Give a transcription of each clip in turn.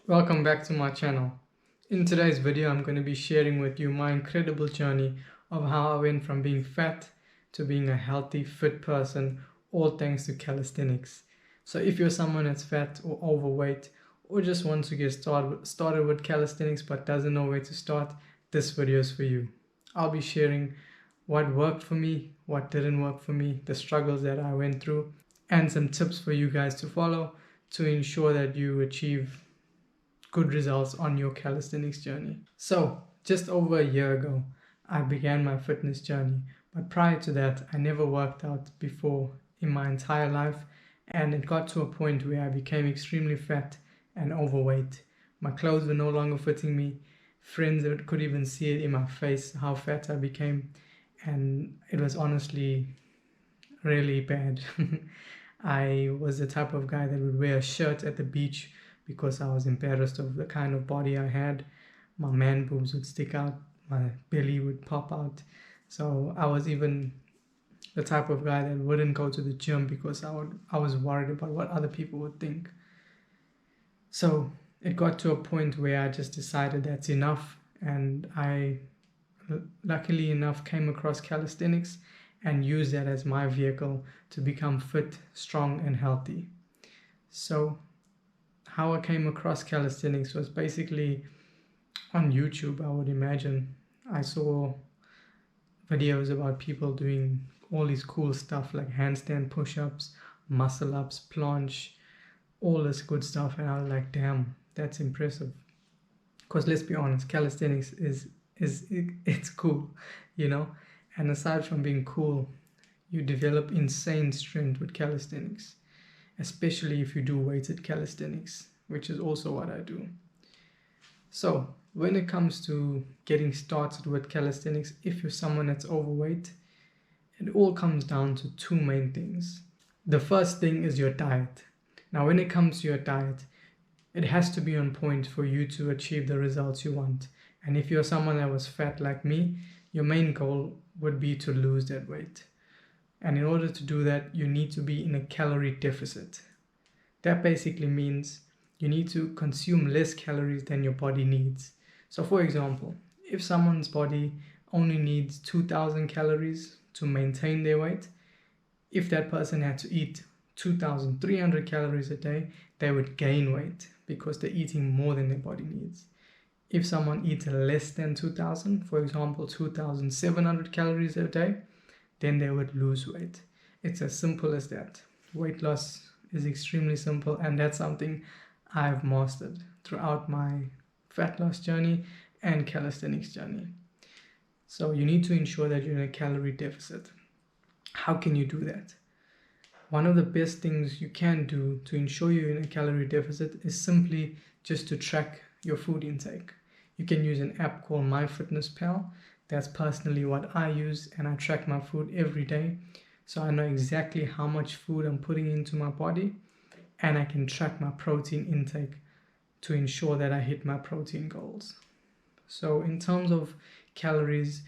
Welcome back to my channel. In today's video, I'm going to be sharing with you my incredible journey of how I went from being fat to being a healthy, fit person, all thanks to calisthenics. So if you're someone that's fat or overweight, or just wants to get started with calisthenics but doesn't know where to start, this video is for you. I'll be sharing what worked for me, what didn't work for me, the struggles that I went through, and some tips for you guys to follow to ensure that you achieve good results on your calisthenics journey. So just over a year ago, I began my fitness journey, but prior to that, I never worked out before in my entire life, and it got to a point where I became extremely fat and overweight. My clothes were no longer fitting me. Friends could even see it in my face how fat I became, and it was honestly really bad. I was the type of guy that would wear a shirt at the beach because I was embarrassed of the kind of body I had. My man boobs would stick out, my belly would pop out. So I was even the type of guy that wouldn't go to the gym because I was worried about what other people would think. So it got to a point where I just decided that's enough, and I luckily enough came across calisthenics and used that as my vehicle to become fit, strong, and healthy. So how I came across calisthenics was basically on YouTube, I would imagine. I saw videos about people doing all these cool stuff like handstand push-ups, muscle ups, planche, all this good stuff, and I was like, damn, that's impressive. Because let's be honest, calisthenics it's cool, you know. And aside from being cool, you develop insane strength with calisthenics, especially if you do weighted calisthenics, which is also what I do. So when it comes to getting started with calisthenics, if you're someone that's overweight, it all comes down to two main things. The first thing is your diet. Now, when it comes to your diet, it has to be on point for you to achieve the results you want. And if you're someone that was fat like me, your main goal would be to lose that weight. And in order to do that, you need to be in a calorie deficit. That basically means you need to consume less calories than your body needs. So for example, if someone's body only needs 2,000 calories to maintain their weight, if that person had to eat 2,300 calories a day, they would gain weight because they're eating more than their body needs. If someone eats less than 2,000, for example, 2,700 calories a day, then they would lose weight. It's as simple as that. Weight loss is extremely simple, and that's something I've mastered throughout my fat loss journey and calisthenics journey. So you need to ensure that you're in a calorie deficit. How can you do that? One of the best things you can do to ensure you're in a calorie deficit is simply just to track your food intake. You can use an app called MyFitnessPal. That's personally what I use, and I track my food every day. So I know exactly how much food I'm putting into my body, and I can track my protein intake to ensure that I hit my protein goals. So in terms of calories,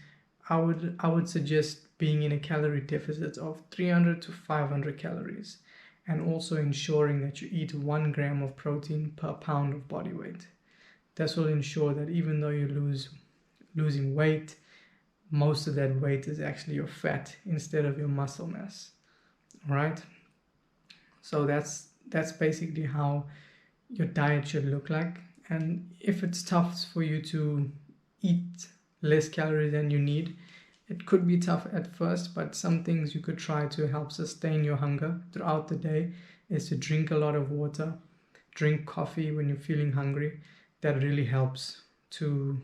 I would suggest being in a calorie deficit of 300 to 500 calories, and also ensuring that you eat 1 gram of protein per pound of body weight. This will ensure that even though you're losing weight, most of that weight is actually your fat instead of your muscle mass. All right. So that's basically how your diet should look like. And if it's tough for you to eat less calories than you need, it could be tough at first, but some things you could try to help sustain your hunger throughout the day is to drink a lot of water, drink coffee when you're feeling hungry. That really helps to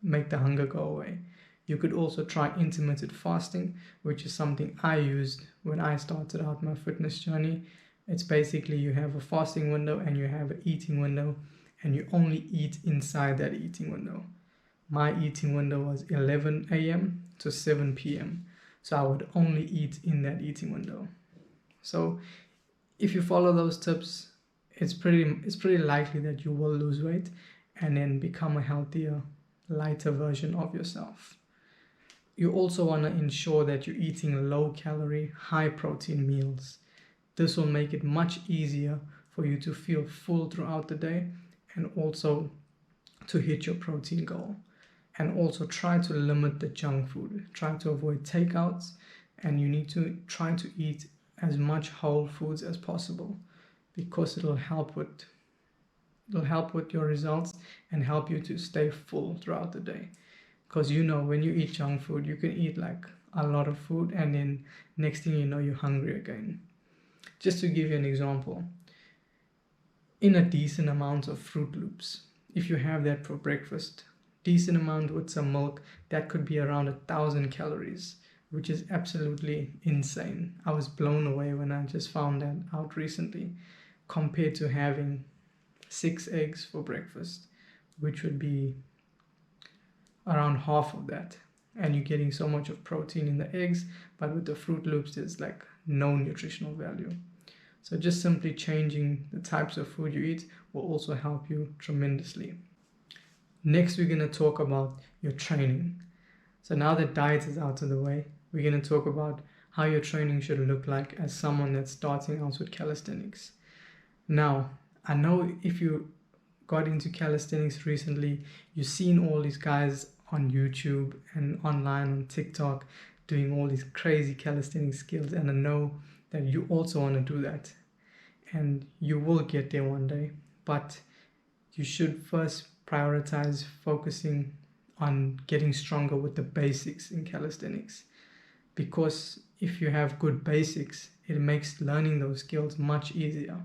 make the hunger go away. You could also try intermittent fasting, which is something I used when I started out my fitness journey. It's basically you have a fasting window and you have an eating window, and you only eat inside that eating window. My eating window was 11 a.m. to 7 p.m. So I would only eat in that eating window. So if you follow those tips, it's pretty likely that you will lose weight and then become a healthier, lighter version of yourself. You also want to ensure that you're eating low calorie, high protein meals. This will make it much easier for you to feel full throughout the day and also to hit your protein goal. And also try to limit the junk food. Try to avoid takeouts, and you need to try to eat as much whole foods as possible, because it'll help with your results and help you to stay full throughout the day. Because when you eat junk food, you can eat like a lot of food, and then next thing you know, you're hungry again. Just to give you an example, in a decent amount of Fruit Loops, if you have that for breakfast, decent amount with some milk, that could be around 1,000 calories, which is absolutely insane. I was blown away when I just found that out recently, compared to having 6 eggs for breakfast, which would be around half of that. And you're getting so much of protein in the eggs, but with the Fruit Loops, there's like no nutritional value. So just simply changing the types of food you eat will also help you tremendously. Next, we're going to talk about your training. So now that diet is out of the way, we're going to talk about how your training should look like as someone that's starting out with calisthenics. Now, I know if you got into calisthenics recently, you've seen all these guys on YouTube and online on TikTok doing all these crazy calisthenics skills, and I know that you also want to do that, and you will get there one day, but you should first prioritize focusing on getting stronger with the basics in calisthenics, because if you have good basics, it makes learning those skills much easier.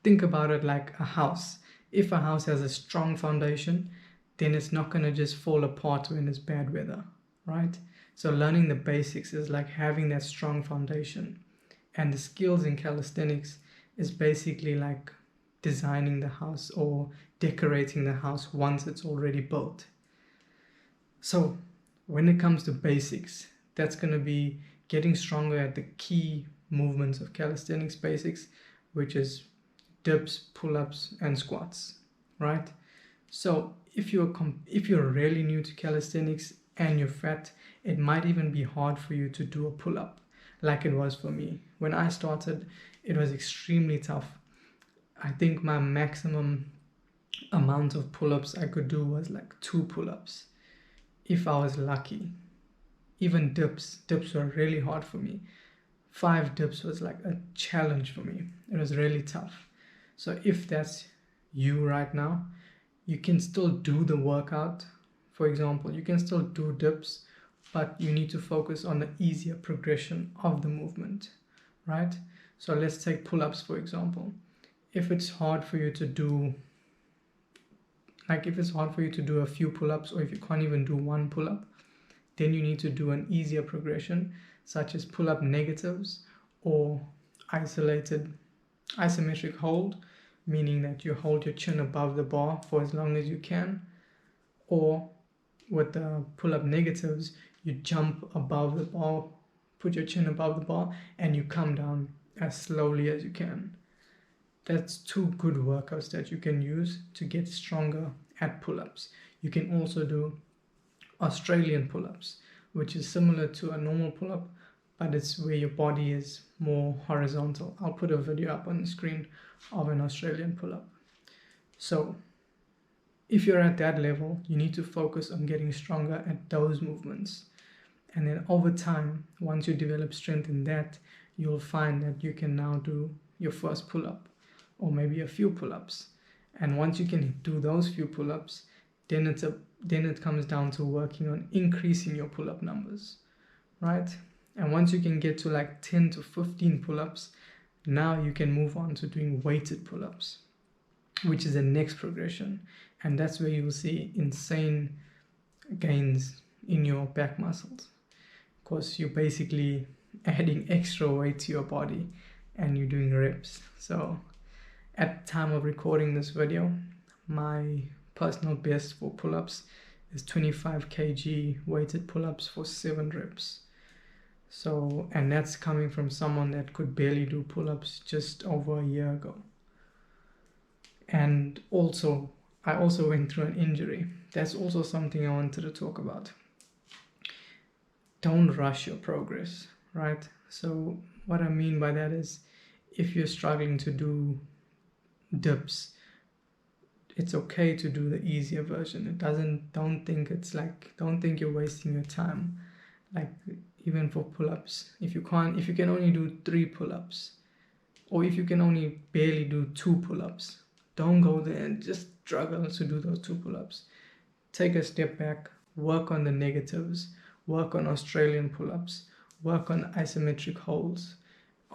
Think about it like a house. If a house has a strong foundation, then it's not going to just fall apart when it's bad weather, right? So learning the basics is like having that strong foundation. And the skills in calisthenics is basically like designing the house or decorating the house once it's already built. So when it comes to basics, that's going to be getting stronger at the key movements of calisthenics basics, which is dips, pull-ups, and squats, right? So if you're really new to calisthenics and you're fat, it might even be hard for you to do a pull-up like it was for me. When I started, it was extremely tough. I think my maximum amount of pull-ups I could do was like 2 pull-ups, if I was lucky. Even dips were really hard for me. 5 dips was like a challenge for me. It was really tough. So if that's you right now, you can still do the workout. For example, you can still do dips, but you need to focus on the easier progression of the movement, right? So let's take pull-ups, for example. If it's hard for you to do a few pull-ups, or if you can't even do 1 pull-up, then you need to do an easier progression, such as pull-up negatives or isometric hold, meaning that you hold your chin above the bar for as long as you can. Or with the pull-up negatives, you jump above the bar, put your chin above the bar, and you come down as slowly as you can. That's 2 good workouts that you can use to get stronger at pull-ups. You can also do Australian pull-ups, which is similar to a normal pull-up, but it's where your body is more horizontal. I'll put a video up on the screen of an Australian pull-up. So if you're at that level, you need to focus on getting stronger at those movements. And then over time, once you develop strength in that, you'll find that you can now do your first pull-up or maybe a few pull-ups. And once you can do those few pull-ups, then it comes down to working on increasing your pull-up numbers, right? And once you can get to like 10 to 15 pull-ups, now you can move on to doing weighted pull-ups, which is the next progression. And that's where you will see insane gains in your back muscles, because you're basically adding extra weight to your body and you're doing reps. So at the time of recording this video, my personal best for pull-ups is 25 kg weighted pull-ups for 7 reps. So, and that's coming from someone that could barely do pull-ups just over a year ago. And also, I also went through an injury. That's also something I wanted to talk about. Don't rush your progress, right? So what I mean by that is, if you're struggling to do dips, it's okay to do the easier version. Don't think you're wasting your time. Like, even for pull-ups, if you can only do 3 pull-ups, or if you can only barely do 2 pull-ups, don't go there and just struggle to do those 2 pull-ups. Take a step back, work on the negatives, work on Australian pull-ups, work on isometric holds.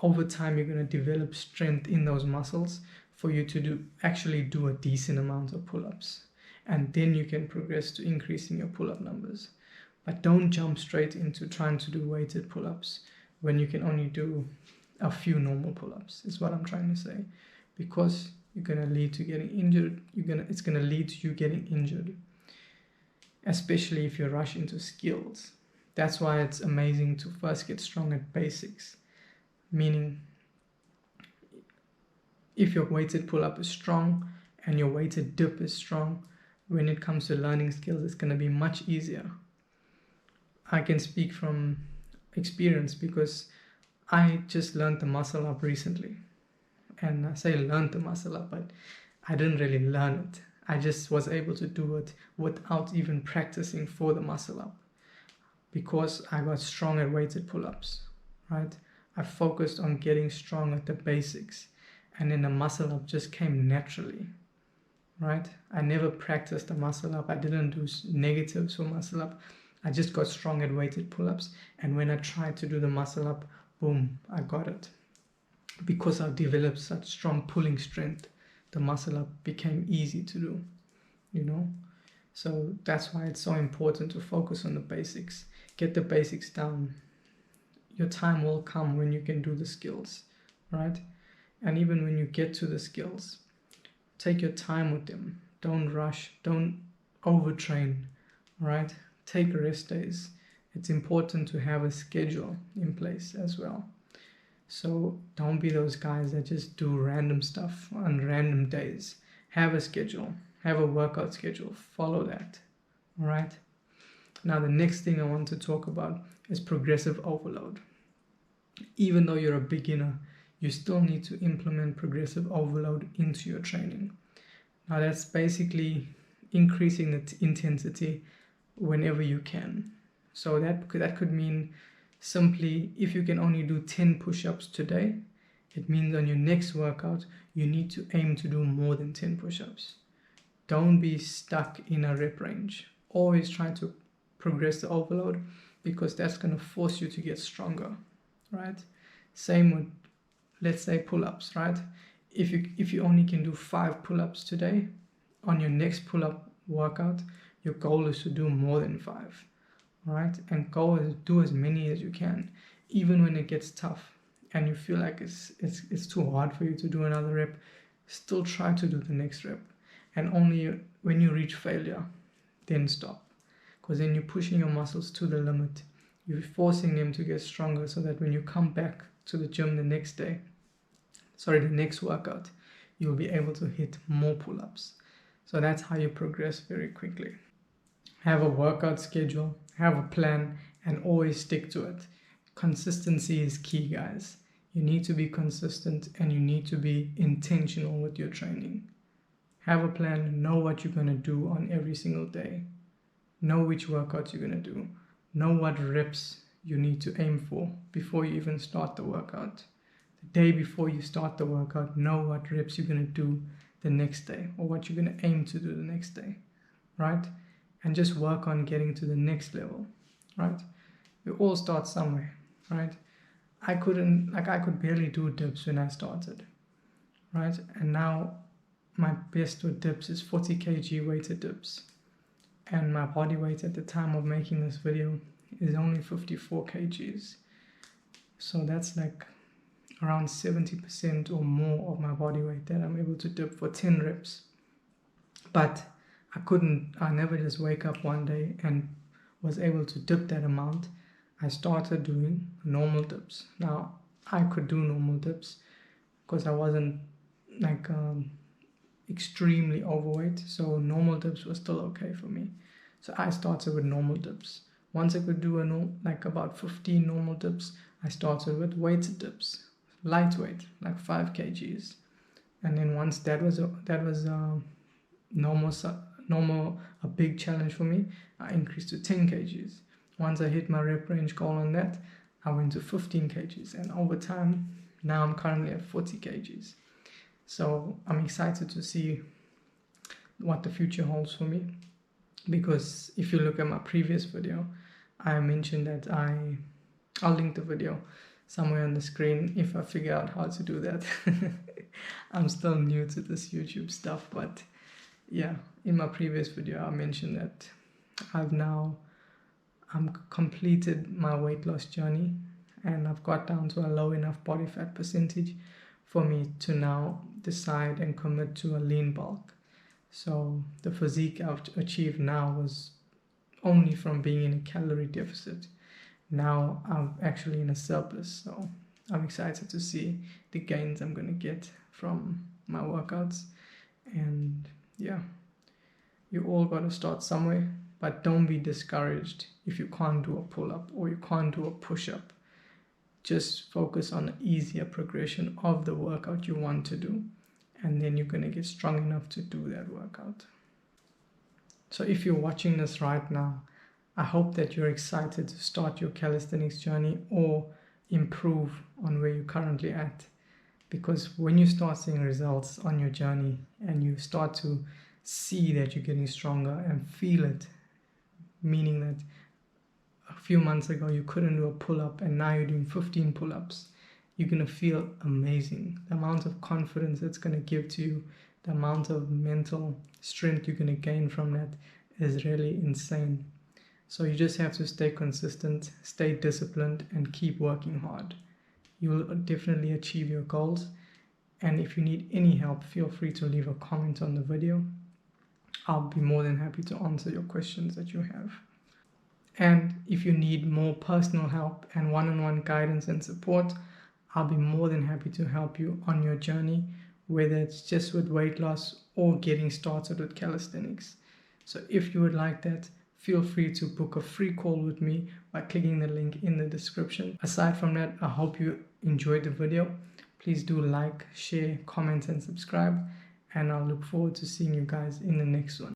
Over time, you're going to develop strength in those muscles for you to actually do a decent amount of pull-ups. And then you can progress to increasing your pull-up numbers. But don't jump straight into trying to do weighted pull-ups when you can only do a few normal pull-ups, is what I'm trying to say. Because you're going to lead to getting injured. It's going to lead to you getting injured, especially if you rush into skills. That's why it's amazing to first get strong at basics. Meaning, if your weighted pull-up is strong and your weighted dip is strong, when it comes to learning skills, it's going to be much easier. I can speak from experience because I just learned the muscle up recently. And I say learned the muscle up, but I didn't really learn it. I just was able to do it without even practicing for the muscle up, because I got strong at weighted pull-ups, right? I focused on getting strong at the basics, and then the muscle up just came naturally, right? I never practiced the muscle up. I didn't do negatives for muscle up. I just got strong at weighted pull-ups, and when I tried to do the muscle up, boom, I got it. Because I've developed such strong pulling strength, the muscle up became easy to do, you know? So that's why it's so important to focus on the basics. Get the basics down. Your time will come when you can do the skills, right? And even when you get to the skills, take your time with them. Don't rush. Don't overtrain, right? Take rest days. It's important to have a schedule in place as well. So don't be those guys that just do random stuff on random days. Have a schedule. Have a workout schedule. Follow that, all right? Now, the next thing I want to talk about is progressive overload. Even though you're a beginner, you still need to implement progressive overload into your training. Now, that's basically increasing the intensity whenever you can. So that could mean simply, if you can only do 10 push-ups today, it means on your next workout, you need to aim to do more than 10 push-ups. Don't be stuck in a rep range. Always try to progress the overload, because that's going to force you to get stronger, right? Same with, let's say, pull-ups, right? If you only can do 5 pull-ups today, on your next pull-up workout, your goal is to do more than 5, right? And do as many as you can, even when it gets tough and you feel like it's too hard for you to do another rep. Still try to do the next rep, and only when you reach failure, then stop. Because then you're pushing your muscles to the limit. You're forcing them to get stronger, so that when you come back to the gym the next workout, you'll be able to hit more pull-ups. So that's how you progress very quickly. Have a workout schedule, have a plan, and always stick to it. Consistency is key, guys. You need to be consistent, and you need to be intentional with your training. Have a plan, know what you're going to do on every single day. Know which workouts you're going to do. Know what reps you need to aim for before you even start the workout. The day before you start the workout, know what reps you're going to do the next day, or what you're going to aim to do the next day, right? And just work on getting to the next level, right? We all start somewhere, right? I could barely do dips when I started, right? And now my best with dips is 40 kg weighted dips. And my body weight at the time of making this video is only 54 kgs. So that's like around 70% or more of my body weight that I'm able to dip for 10 reps. But I never just wake up one day and was able to dip that amount. I started doing normal dips. Now, I could do normal dips because I wasn't like extremely overweight, so normal dips were still okay for me. So I started with normal dips. Once I could do about 15 normal dips, I started with weighted dips, lightweight, like 5 kgs. And then once that was a big challenge for me, I increased to 10 kgs. Once I hit my rep range goal on that, I went to 15 kgs, and over time, now I'm currently at 40 kgs. So I'm excited to see what the future holds for me, because if you look at my previous video, I mentioned that I'll link the video somewhere on the screen if I figure out how to do that. I'm still new to this YouTube stuff, but yeah, in my previous video I mentioned that I'm completed my weight loss journey, and I've got down to a low enough body fat percentage for me to now decide and commit to a lean bulk. So the physique I've achieved now was only from being in a calorie deficit. Now I'm actually in a surplus, so I'm excited to see the gains I'm going to get from my workouts. And yeah, you all got to start somewhere, but don't be discouraged if you can't do a pull-up or you can't do a push-up. Just focus on an easier progression of the workout you want to do, and then you're going to get strong enough to do that workout. So if you're watching this right now, I hope that you're excited to start your calisthenics journey or improve on where you're currently at. Because when you start seeing results on your journey and you start to see that you're getting stronger and feel it, meaning that a few months ago you couldn't do a pull-up and now you're doing 15 pull-ups, you're going to feel amazing. The amount of confidence it's going to give to you, the amount of mental strength you're going to gain from that is really insane. So you just have to stay consistent, stay disciplined, and keep working hard. You will definitely achieve your goals. And if you need any help, feel free to leave a comment on the video. I'll be more than happy to answer your questions that you have. And if you need more personal help and one-on-one guidance and support, I'll be more than happy to help you on your journey, whether it's just with weight loss or getting started with calisthenics. So if you would like that, feel free to book a free call with me by clicking the link in the description. Aside from that, I hope you enjoyed the video. Please do like, share, comment, and subscribe. And I'll look forward to seeing you guys in the next one.